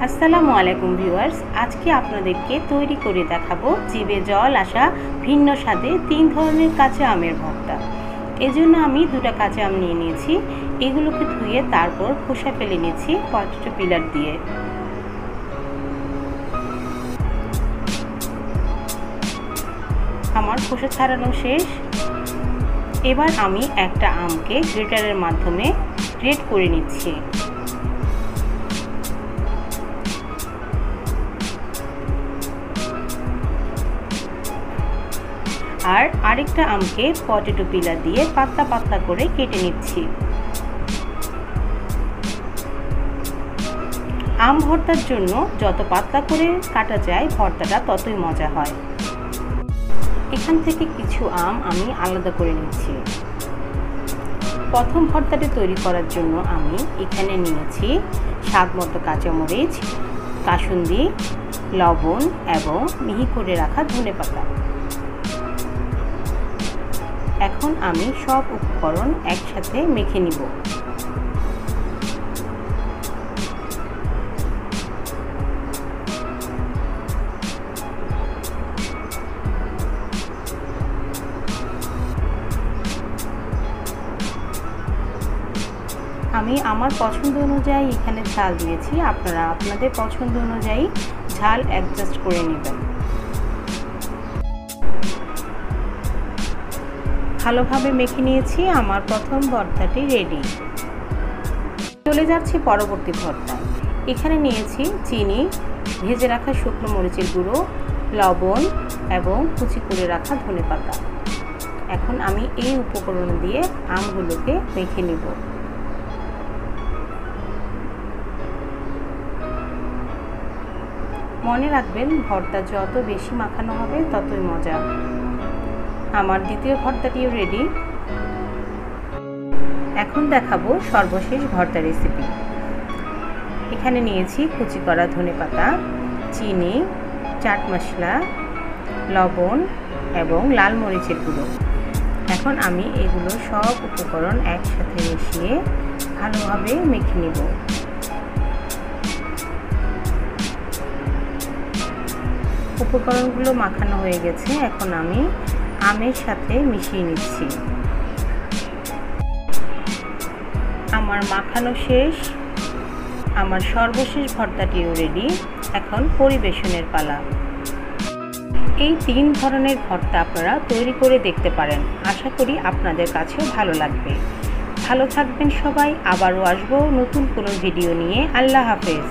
আসসালামু আলাইকুম ভিউয়ার্স, আজকে আপনাদেরকে তৈরি করে দেখাবো জিভে জল আসা ভিন্ন স্বাদে 3 ধরনের কাঁচা আমের ভর্তা। এজন্য আমি 2টা কাঁচা আম নিয়ে নিয়েছি। এগুলোকে ধুয়ে তারপর খোসা ফেলে নিয়েছি পটেটো পিলার দিয়ে। আমার খোসা ছাড়ানো শেষ। এবার আমি একটা আমকে গ্রেটারের মাধ্যমে গ্রেট করে নিচ্ছি। আর আরেকটা আমকে পটেটো পিলার দিয়ে পাতলা পাতলা করে কেটে নিচ্ছি। আম ভর্তার জন্য যত পাতলা করে কাটা যায় ভর্তাটা ততই মজা হয়। এখান থেকে কিছু আম আমি আলাদা করে নিচ্ছি। প্রথম ভর্তাটি তৈরি করার জন্য আমি এখানে নিয়েছি স্বাদমতো কাঁচামরিচ, কাসুন্দি, লবণ এবং মিহি করে রাখা ধনেপাতা। এখন আমি সব উপকরণ একসাথে মেখে নিব। আমি আমার পছন্দ অনুযায়ী এখানে ঝাল দিয়েছি, আপনারা আপনাদের পছন্দ অনুযায়ী ঝাল অ্যাডজাস্ট করে নেবেন। ভালোভাবে মেখে নিয়েছি। আমার প্রথম ভর্তাটি রেডি। চলে যাচ্ছি পরবর্তী ভর্তায়। এখানে নিয়েছি চিনি, ভেজে রাখা শুকনো মরিচের গুঁড়ো, লবণ এবং কুচি করে রাখা ধনেপাতা। এখন আমি এই উপকরণ দিয়ে আমগুলোকে মেখে নিব। মনে রাখবেন, ভর্তা যত বেশি মাখানো হবে ততই মজা। আমার দ্বিতীয় ভর্তাটিও রেডি। এখন দেখাবো সর্বশেষ ভর্তা রেসিপি। এখানে নিয়েছি কুচি করা ধনেপাতা, চিনি, চাট মশলা, লবণ এবং লাল মরিচের গুঁড়ো। এখন আমি এগুলো সব উপকরণ একসাথে মিশিয়ে ভালোভাবে মেখে নেব। উপকরণগুলো মাখানো হয়ে গেছে। এখন আমি আমের সাথে মিশিয়ে নিচ্ছি। আমার মাখানো শেষ। আমার সর্বশেষ ভর্তাটিও রেডি। এখন পরিবেশনের পালা। এই 3 ধরনের ভর্তা আপনারা তৈরি করে দেখতে পারেন। আশা করি আপনাদের কাছেও ভালো লাগবে। ভালো থাকবেন সবাই। আবারও আসবো নতুন কোনো ভিডিও নিয়ে। আল্লাহ হাফেজ।